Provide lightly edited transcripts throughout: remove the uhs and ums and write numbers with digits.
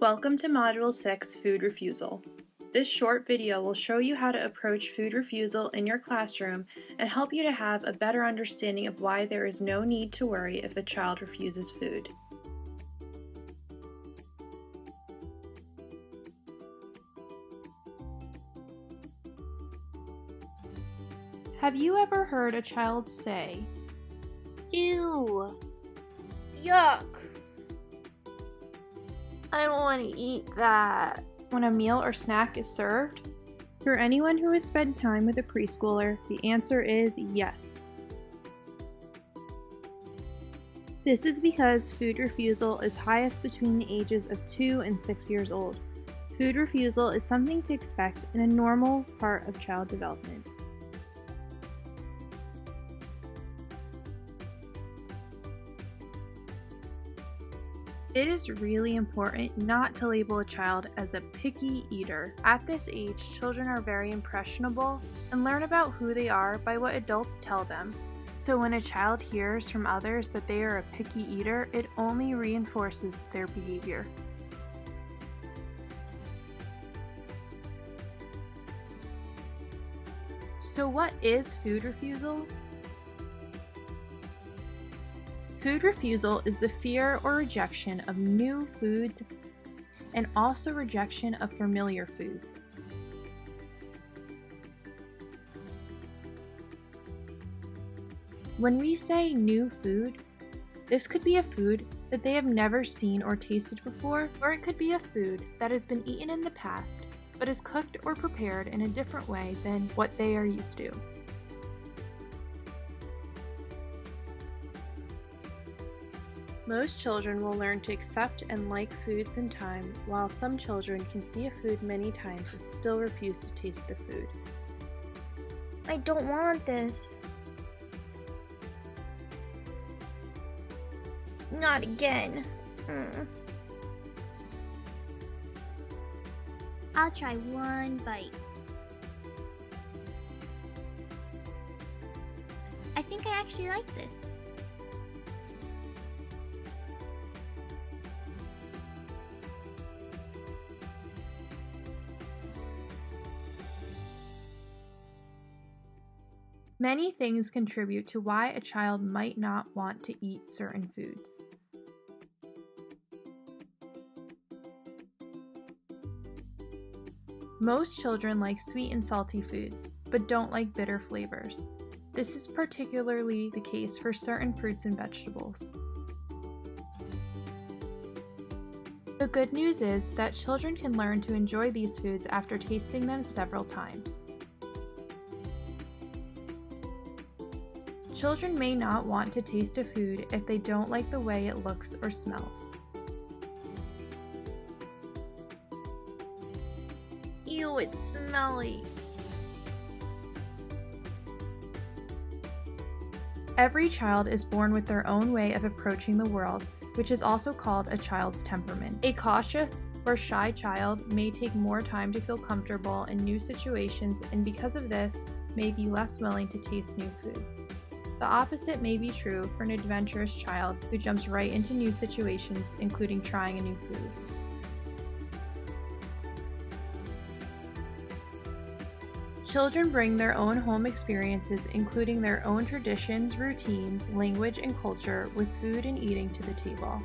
Welcome to Module 6, Food Refusal. This short video will show you how to approach food refusal in your classroom and help you to have a better understanding of why there is no need to worry if a child refuses food. Have you ever heard a child say, Ew! Yuck! I don't want to eat that. when a meal or snack is served? For anyone who has spent time with a preschooler, the answer is yes. This is because food refusal is highest between the ages of 2 and 6 years old. Food refusal is something to expect in a normal part of child development. It is really important not to label a child as a picky eater. At this age, children are very impressionable and learn about who they are by what adults tell them. So when a child hears from others that they are a picky eater, it only reinforces their behavior. So what is food refusal? Food refusal is the fear or rejection of new foods and also rejection of familiar foods. When we say new food, this could be a food that they have never seen or tasted before, or it could be a food that has been eaten in the past but is cooked or prepared in a different way than what they are used to. Most children will learn to accept and like foods in time, while some children can see a food many times and still refuse to taste the food. I don't want this. Not again. I'll try one bite. I think I actually like this. Many things contribute to why a child might not want to eat certain foods. Most children like sweet and salty foods, but don't like bitter flavors. This is particularly the case for certain fruits and vegetables. The good news is that children can learn to enjoy these foods after tasting them several times. Children may not want to taste a food if they don't like the way it looks or smells. Ew, it's smelly. Every child is born with their own way of approaching the world, which is also called a child's temperament. A cautious or shy child may take more time to feel comfortable in new situations, and because of this, may be less willing to taste new foods. The opposite may be true for an adventurous child who jumps right into new situations, including trying a new food. Children bring their own home experiences, including their own traditions, routines, language, and culture, with food and eating to the table.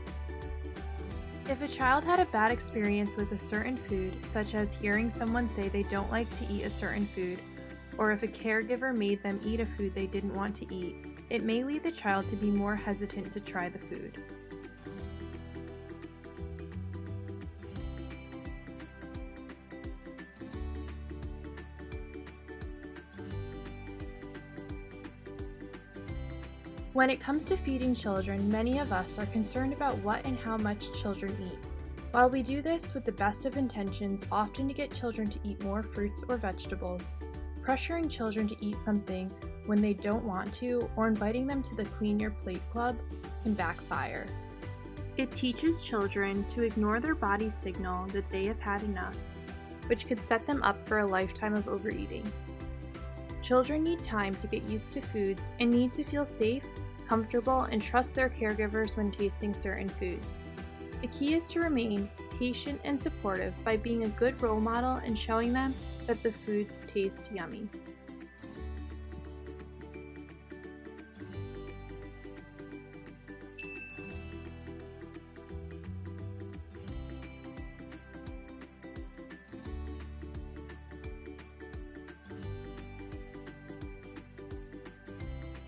If a child had a bad experience with a certain food, such as hearing someone say they don't like to eat a certain food, or if a caregiver made them eat a food they didn't want to eat, it may lead the child to be more hesitant to try the food. When it comes to feeding children, many of us are concerned about what and how much children eat. While we do this with the best of intentions, often to get children to eat more fruits or vegetables, pressuring children to eat something when they don't want to, or inviting them to the Clean Your Plate Club can backfire. It teaches children to ignore their body's signal that they have had enough, which could set them up for a lifetime of overeating. Children need time to get used to foods and need to feel safe, comfortable, and trust their caregivers when tasting certain foods. The key is to remain patient and supportive by being a good role model and showing them that the foods taste yummy.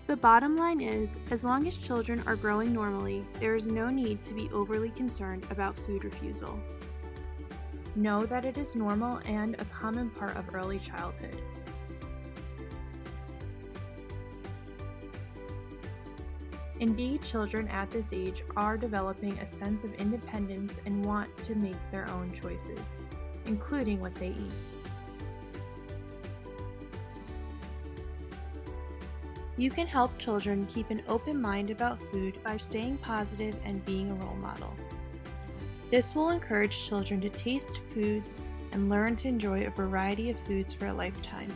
The bottom line is, as long as children are growing normally, there is no need to be overly concerned about food refusal. Know that it is normal and a common part of early childhood. Indeed, children at this age are developing a sense of independence and want to make their own choices, including what they eat. You can help children keep an open mind about food by staying positive and being a role model. This will encourage children to taste foods and learn to enjoy a variety of foods for a lifetime.